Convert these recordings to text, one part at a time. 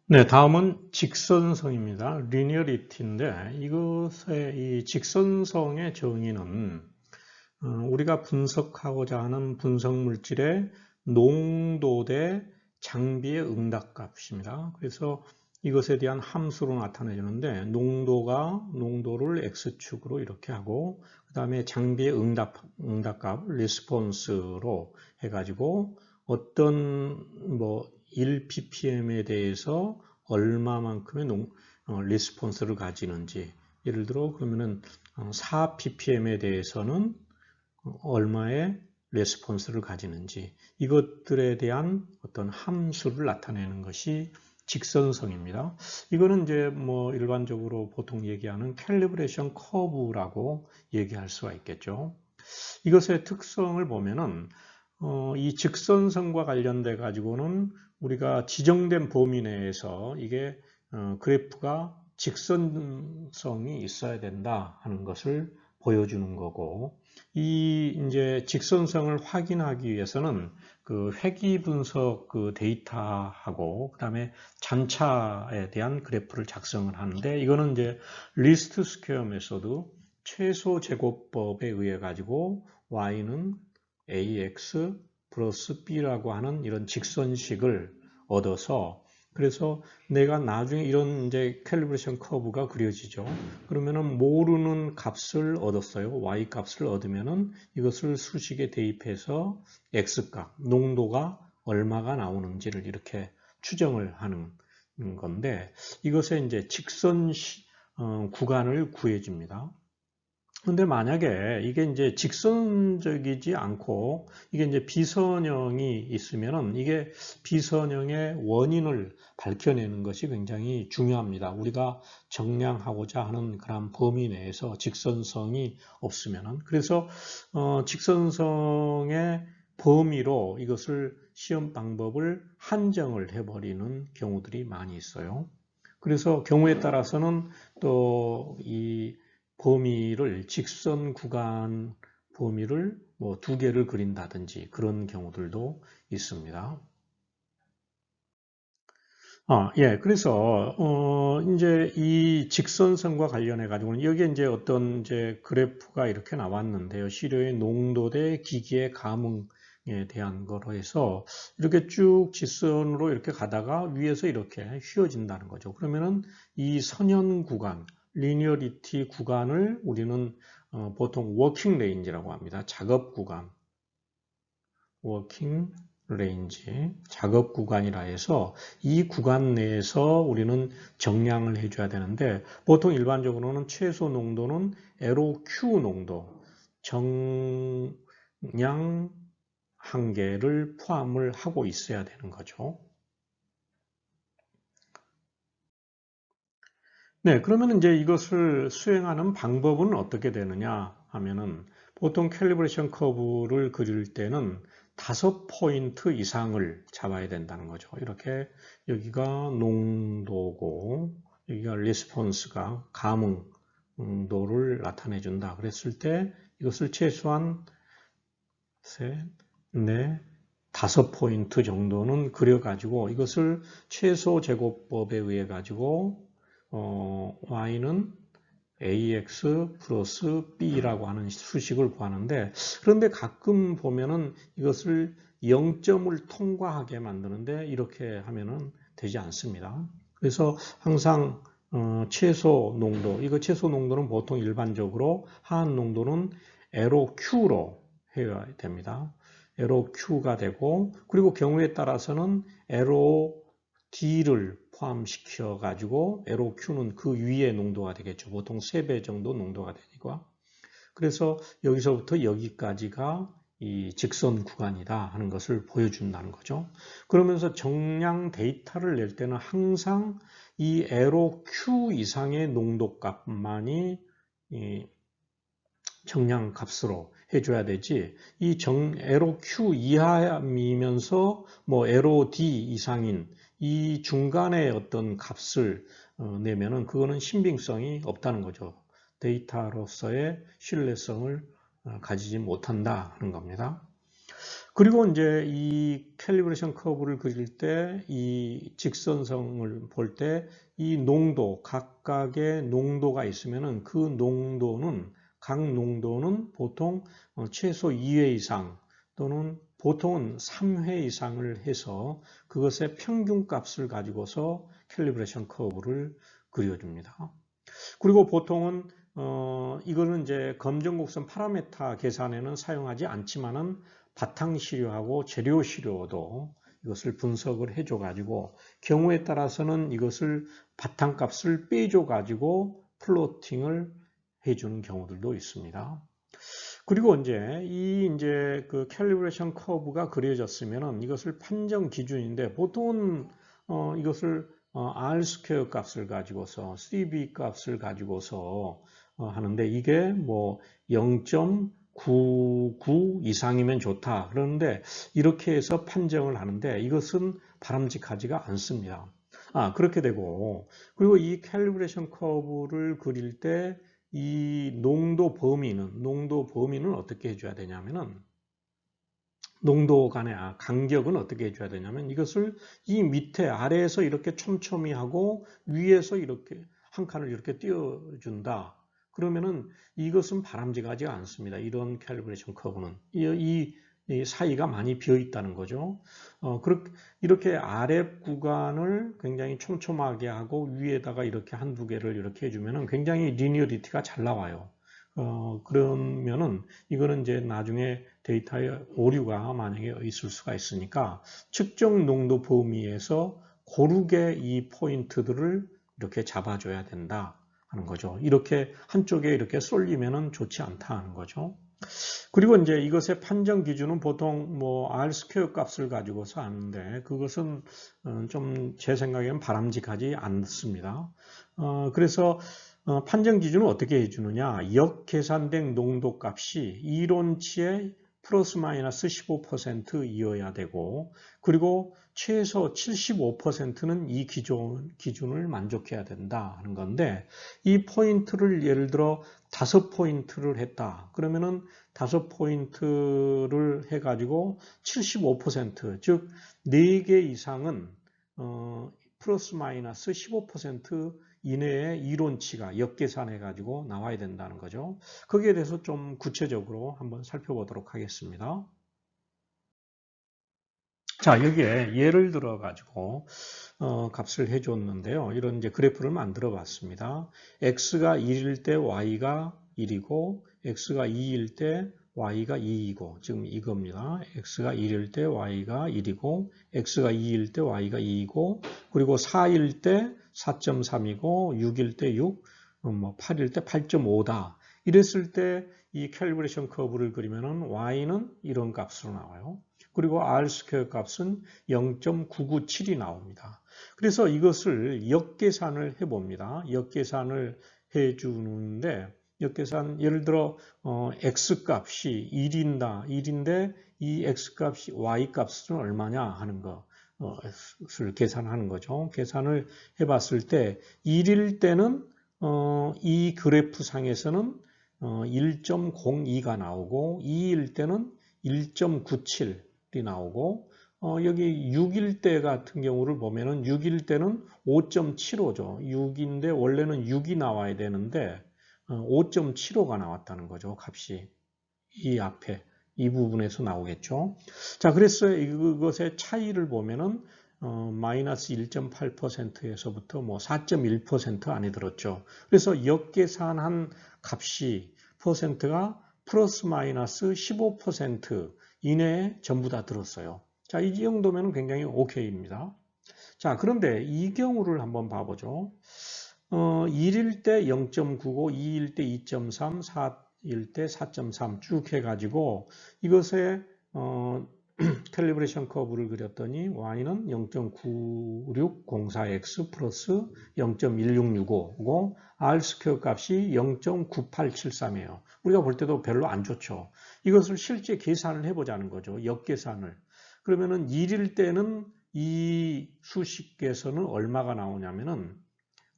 네, 다음은 직선성입니다. 리니어리티인데 이것의 이 직선성의 정의는 우리가 분석하고자 하는 분석 물질의 농도 대 장비의 응답값입니다. 그래서 이것에 대한 함수로 나타내주는데 농도를 x축으로 이렇게 하고 그 다음에 장비의 응답값 리스폰스로 해가지고 어떤 1ppm에 대해서 얼마만큼의 리스폰스를 가지는지 예를 들어 그러면은 4ppm에 대해서는 얼마의 레스폰스를 가지는지 이것들에 대한 어떤 함수를 나타내는 것이 직선성입니다. 이거는 이제 일반적으로 보통 얘기하는 캘리브레이션 커브라고 얘기할 수가 있겠죠. 이것의 특성을 보면은 이 직선성과 관련돼 가지고는 우리가 지정된 범위 내에서 이게 그래프가 직선성이 있어야 된다 하는 것을 보여주는 거고 이 이제 직선성을 확인하기 위해서는 그 회귀 분석 그 데이터하고 그다음에 잔차에 대한 그래프를 작성을 하는데 이거는 이제 리스트 스퀘어 메소드 최소 제곱법에 의해 가지고 y는 ax 플러스 b라고 하는 이런 직선식을 얻어서 그래서 내가 나중에 이런 이제 캘리브레이션 커브가 그려지죠. 그러면은 모르는 값을 얻었어요. y 값을 얻으면은 이것을 수식에 대입해서 x 값, 농도가 얼마가 나오는지를 이렇게 추정을 하는 건데 이것의 이제 직선 구간을 구해줍니다. 근데 만약에 이게 이제 직선적이지 않고 이게 이제 비선형이 있으면은 이게 비선형의 원인을 밝혀내는 것이 굉장히 중요합니다. 우리가 정량하고자 하는 그런 범위 내에서 직선성이 없으면은 그래서 직선성의 범위로 이것을 시험 방법을 한정을 해버리는 경우들이 많이 있어요. 그래서 경우에 따라서는 또이 범위를 직선 구간 범위를 뭐 2개를 그린다든지 그런 경우들도 있습니다. 예. 그래서 이제 이 직선성과 관련해 가지고는 여기에 이제 어떤 이제 그래프가 이렇게 나왔는데요. 시료의 농도 대 기기의 감응에 대한 거로 해서 이렇게 쭉 직선으로 이렇게 가다가 위에서 이렇게 휘어진다는 거죠. 그러면은 이 선형 구간, 리니어리티 구간을 우리는 보통 워킹 레인지라고 합니다. 작업 구간. 워킹 레인지 작업 구간이라 해서 이 구간 내에서 우리는 정량을 해줘야 되는데 보통 일반적으로는 최소 농도는 LOQ 농도 정량 한계를 포함을 하고 있어야 되는 거죠. 네, 그러면 이제 이것을 수행하는 방법은 어떻게 되느냐 하면은 보통 캘리브레이션 커브를 그릴 때는 5포인트 이상을 잡아야 된다는 거죠. 이렇게 여기가 농도고 여기가 리스폰스가 감응도를 나타내 준다. 그랬을 때 이것을 최소한 셋, 넷, 5포인트 정도는 그려가지고 이것을 최소 제곱법에 의해 가지고 y는 ax 플러스 b라고 하는 수식을 구하는데 그런데 가끔 보면은 이것을 0점을 통과하게 만드는데 이렇게 하면은 되지 않습니다. 그래서 항상 최소 농도, 이거 최소 농도는 보통 일반적으로 하한 농도는 LOQ로 해야 됩니다. LOQ가 되고 그리고 경우에 따라서는 LOD를 포함시켜 가지고 LOQ는 그 위의 농도가 되겠죠. 보통 3배 정도 농도가 되니까. 그래서 여기서부터 여기까지가 이 직선 구간이다 하는 것을 보여준다는 거죠. 그러면서 정량 데이터를 낼 때는 항상 이 LOQ 이상의 농도값만이 정량 값으로 해줘야 되지 이 LOQ 이하이면서 뭐 LOD 이상인 이 중간에 어떤 값을 내면은 그거는 신빙성이 없다는 거죠. 데이터로서의 신뢰성을 가지지 못한다 하는 겁니다. 그리고 이제 이 캘리브레이션 커브를 그릴 때 이 직선성을 볼 때 이 농도, 각각의 농도가 있으면은 그 농도는, 각 농도는 보통 최소 2회 이상 또는 보통은 3회 이상을 해서 그것의 평균 값을 가지고서 캘리브레이션 커브를 그려줍니다. 그리고 보통은 이거는 이제 검정곡선 파라메타 계산에는 사용하지 않지만은 바탕시료하고 재료시료도 이것을 분석을 해줘 가지고 경우에 따라서는 이것을 바탕값을 빼줘 가지고 플로팅을 해주는 경우들도 있습니다. 그리고 이제 그 캘리브레이션 커브가 그려졌으면은 이것을 판정 기준인데 보통은 이것을 R 스퀘어 값을 가지고서 CB 값을 가지고서 하는데 이게 뭐 0.99 이상이면 좋다. 그런데 이렇게 해서 판정을 하는데 이것은 바람직하지가 않습니다. 그렇게 되고 그리고 이 캘리브레이션 커브를 그릴 때 이 농도 범위는 어떻게 해줘야 되냐면은 농도 간의 간격은 어떻게 해줘야 되냐면 이것을 이 밑에 아래에서 이렇게 촘촘히 하고 위에서 이렇게 한 칸을 이렇게 띄워준다. 그러면은 이것은 바람직하지 않습니다. 이런 캘리브레이션 커브는 이 사이가 많이 비어 있다는 거죠. 이렇게 아래 구간을 굉장히 촘촘하게 하고 위에다가 이렇게 한두 개를 이렇게 해주면은 굉장히 리니어리티가 잘 나와요. 그러면은 이거는 이제 나중에 데이터에 오류가 만약에 있을 수가 있으니까 측정 농도 범위에서 고르게 이 포인트들을 이렇게 잡아줘야 된다 하는 거죠. 이렇게 한쪽에 이렇게 쏠리면은 좋지 않다 하는 거죠. 그리고 이제 이것의 판정 기준은 보통 뭐 R 스퀘어 값을 가지고서 하는데 그것은 좀 제 생각에는 바람직하지 않습니다. 그래서 판정 기준은 어떻게 해주느냐? 역계산된 농도 값이 이론치의 플러스 마이너스 15%이어야 되고 그리고 최소 75%는 이 기준을 만족해야 된다 하는 건데 이 포인트를 예를 들어 5포인트를 했다. 그러면은 5포인트를 해가지고 75%, 즉 4개 이상은 플러스 마이너스 15% 이내의 이론치가 역계산해가지고 나와야 된다는 거죠. 거기에 대해서 좀 구체적으로 한번 살펴보도록 하겠습니다. 자, 여기에 예를 들어 가지고 값을 해줬는데요. 이런 이제 그래프를 만들어 봤습니다. x가 1일 때 y가 1이고 x가 2일 때 y가 2이고 지금 이겁니다. x가 1일 때 y가 1이고 x가 2일 때 y가 2이고 그리고 4일 때 4.3이고 6일 때 6, 뭐 8일 때 8.5다. 이랬을 때 이 캘리브레이션 커브를 그리면은 y는 이런 값으로 나와요. 그리고 R 스퀘어 값은 0.997이 나옵니다. 그래서 이것을 역계산을 해봅니다. 역계산을 해주는데 역계산 예를 들어 X 값이 1인데 이 X 값이 Y 값은 얼마냐 하는 것을 계산하는 거죠. 계산을 해봤을 때 1일 때는 이 그래프 상에서는 1.02가 나오고 2일 때는 1.97이 나오고 여기 6일 때 같은 경우를 보면은 6일 때는 5.75죠. 6인데 원래는 6이 나와야 되는데 5.75가 나왔다는 거죠. 값이 이 앞에 이 부분에서 나오겠죠. 자, 그래서 이것의 차이를 보면은 마이너스 1.8%에서부터 뭐 4.1% 안에 들었죠. 그래서 역계산한 값이 퍼센트가 플러스 마이너스 15% 이내에 전부 다 들었어요. 자, 이 정도면 굉장히 오케이입니다. 자, 그런데 이 경우를 한번 봐보죠. 1일 때 0.95, 2일 때 2.3, 4일 때 4.3 쭉 해가지고 이것에 캘리브레이션 커브를 그렸더니 y는 0.9604x 플러스 0.1665고 r 스퀘어 값이 0.9873이에요. 우리가 볼 때도 별로 안 좋죠. 이것을 실제 계산을 해보자는 거죠. 역계산을. 그러면은 1일 때는 이 수식에서는 얼마가 나오냐면은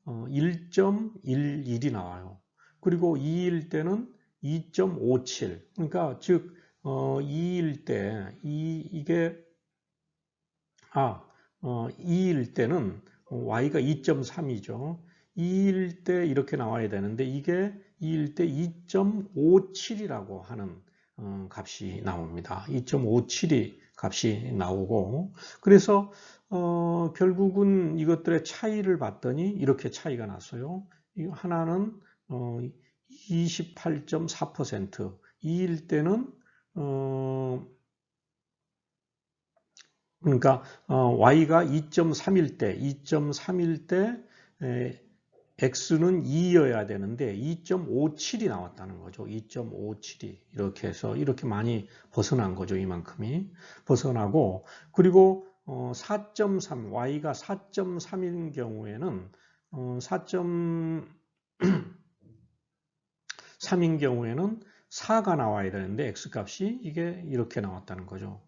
1.11이 나와요. 그리고 2일 때는 2.57. 그러니까 즉 2일 때, 이게, 2일 때는 y가 2.3이죠. 2일 때 이렇게 나와야 되는데 이게 2일 때 2.57이라고 하는 값이 나옵니다. 2.57이 값이 나오고 그래서 결국은 이것들의 차이를 봤더니 이렇게 차이가 났어요. 하나는 28.4%, 2일 때는 그러니까 y가 2.3일 때 x는 2여야 되는데 2.57이 나왔다는 거죠. 2.57이 이렇게 해서 이렇게 많이 벗어난 거죠. 이만큼이 벗어나고 그리고 4.3 y가 4.3인 경우에는 4.3인 경우에는 4가 나와야 되는데 x값이 이게 이렇게 나왔다는 거죠.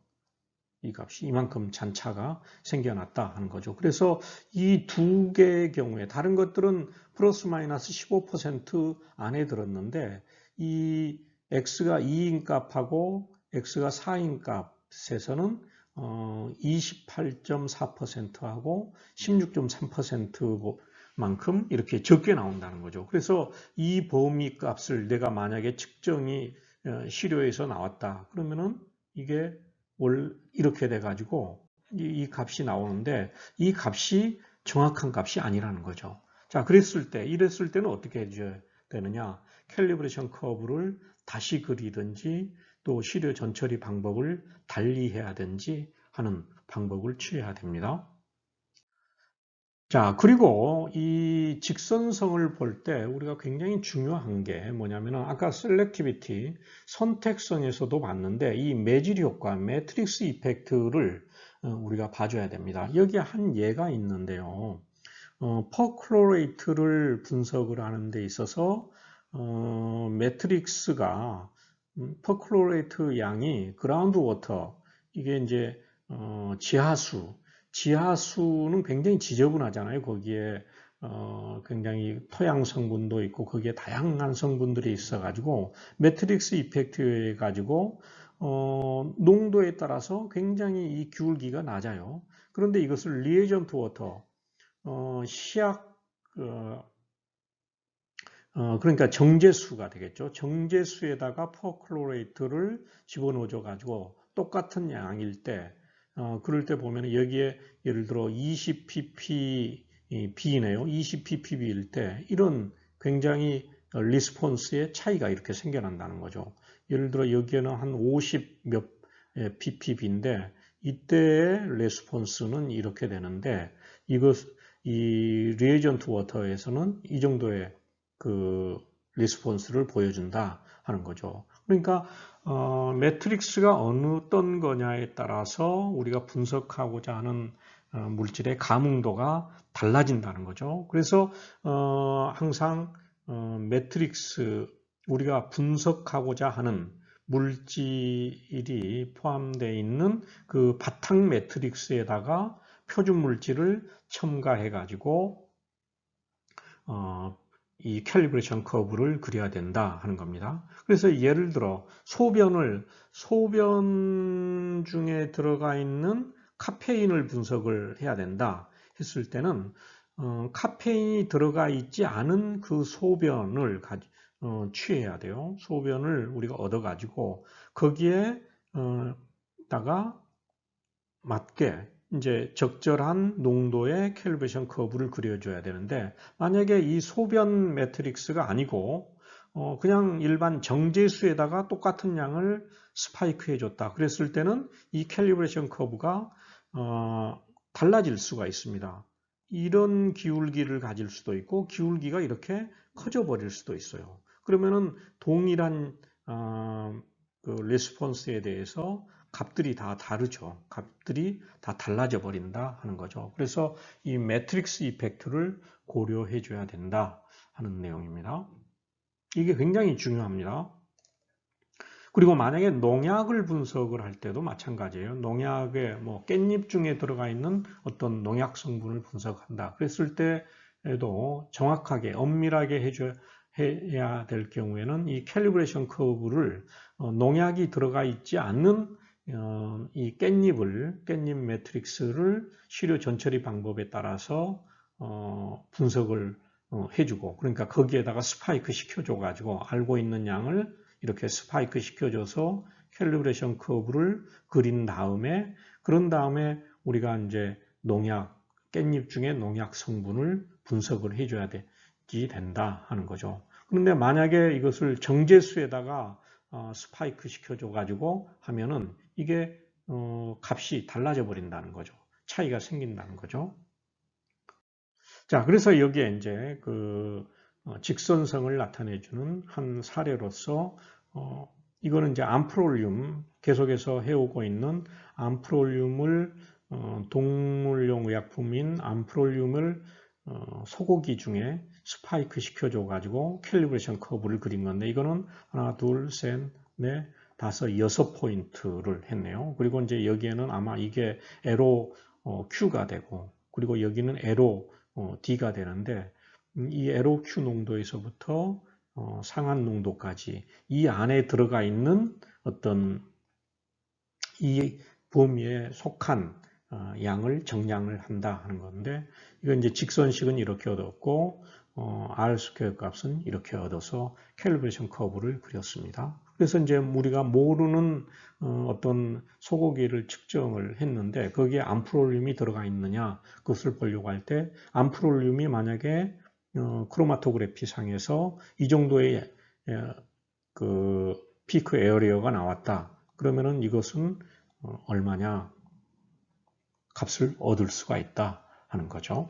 이 값이 이만큼 잔차가 생겨났다 하는 거죠. 그래서 이 두 개의 경우에 다른 것들은 플러스 마이너스 15% 안에 들었는데 이 x가 2인 값하고 x가 4인 값에서는 28.4%하고 16.3%만큼 이렇게 적게 나온다는 거죠. 그래서 이 범위 값을 내가 만약에 측정이 시료에서 나왔다. 그러면은 이게 이렇게 돼가지고 이 값이 나오는데 이 값이 정확한 값이 아니라는 거죠. 자, 이랬을 때는 어떻게 해줘야 되느냐? 캘리브레이션 커브를 다시 그리든지 또 시료 전처리 방법을 달리해야든지 하는 방법을 취해야 됩니다. 자, 그리고 이 직선성을 볼 때 우리가 굉장히 중요한 게 뭐냐면 아까 셀렉티비티, 선택성에서도 봤는데 이 매질 효과, 매트릭스 이펙트를 우리가 봐줘야 됩니다. 여기에 한 예가 있는데요. 퍼클로레이트를 분석을 하는 데 있어서 매트릭스가 퍼클로레이트 양이 그라운드 워터, 이게 이제 지하수는 굉장히 지저분하잖아요. 거기에 굉장히 토양 성분도 있고 거기에 다양한 성분들이 있어가지고 매트릭스 이펙트 해가지고 농도에 따라서 굉장히 이 기울기가 낮아요. 그런데 이것을 리에전트 워터, 시약 그러니까 정제수가 되겠죠. 정제수에다가 퍼클로레이트를 집어넣어줘 가지고 똑같은 양일 때 그럴 때 보면 여기에 예를 들어 20ppb네요. 20ppb일 때 이런 굉장히 리스폰스의 차이가 이렇게 생겨난다는 거죠. 예를 들어 여기에는 한 50 몇 ppb인데 이때의 레스폰스는 이렇게 되는데 이 리에이전트 워터에서는 이 정도의 그 리스폰스를 보여준다 하는 거죠. 그러니까 매트릭스가 어떤 거냐에 따라서 우리가 분석하고자 하는 물질의 감응도가 달라진다는 거죠. 그래서 항상 매트릭스 우리가 분석하고자 하는 물질이 포함되어 있는 그 바탕 매트릭스에다가 표준 물질을 첨가해 가지고 이 캘리브레이션 커브를 그려야 된다 하는 겁니다. 그래서 예를 들어 소변 중에 들어가 있는 카페인을 분석을 해야 된다 했을 때는 카페인이 들어가 있지 않은 그 소변을 취해야 돼요. 소변을 우리가 얻어 가지고 거기에 다가 맞게 이제 적절한 농도의 캘리브레이션 커브를 그려줘야 되는데 만약에 이 소변 매트릭스가 아니고 그냥 일반 정제수에다가 똑같은 양을 스파이크 해줬다. 그랬을 때는 이 캘리브레이션 커브가 달라질 수가 있습니다. 이런 기울기를 가질 수도 있고 기울기가 이렇게 커져 버릴 수도 있어요. 그러면은 동일한 그 레스폰스에 대해서 값들이 다 다르죠. 값들이 다 달라져 버린다 하는 거죠. 그래서 이 매트릭스 이펙트를 고려해 줘야 된다 하는 내용입니다. 이게 굉장히 중요합니다. 그리고 만약에 농약을 분석을 할 때도 마찬가지예요. 농약에 뭐 깻잎 중에 들어가 있는 어떤 농약 성분을 분석한다. 그랬을 때에도 정확하게 엄밀하게 해야 될 경우에는 이 캘리브레이션 커브를 농약이 들어가 있지 않는 이 깻잎 매트릭스를 시료 전처리 방법에 따라서 분석을 해주고, 그러니까 거기에다가 스파이크 시켜줘가지고 알고 있는 양을 이렇게 스파이크 시켜줘서 캘리브레이션 커브를 그린 다음에, 그런 다음에 우리가 이제 깻잎 중에 농약 성분을 분석을 해줘야 된다 하는 거죠. 그런데 만약에 이것을 정제수에다가 스파이크 시켜줘가지고 하면은 이게 값이 달라져 버린다는 거죠. 차이가 생긴다는 거죠. 자, 그래서 여기에 이제 그 직선성을 나타내주는 한 사례로서 이거는 이제 암프롤륨, 계속해서 해오고 있는 암프롤륨을 동물용 의약품인 암프롤륨을 소고기 중에 스파이크 시켜줘 가지고 캘리브레이션 커브를 그린 건데, 이거는 하나, 둘, 셋, 넷, 다섯, 6포인트를 했네요. 그리고 이제 여기에는 아마 이게 에로 Q가 되고, 그리고 여기는 에로 D가 되는데, 이 에로 Q 농도에서부터 상한 농도까지 이 안에 들어가 있는 어떤 이 범위에 속한 양을 정량을 한다 하는 건데, 이건 이제 직선식은 이렇게 얻었고 R 스퀘어 값은 이렇게 얻어서 캘리브레이션 커브를 그렸습니다. 그래서 이제 우리가 모르는 어떤 소고기를 측정을 했는데 거기에 암프롤륨이 들어가 있느냐, 그것을 보려고 할 때 암프롤륨이 만약에 크로마토그래피 상에서 이 정도의 그 피크 에어리어가 나왔다. 그러면은 이것은 얼마냐 값을 얻을 수가 있다 하는 거죠.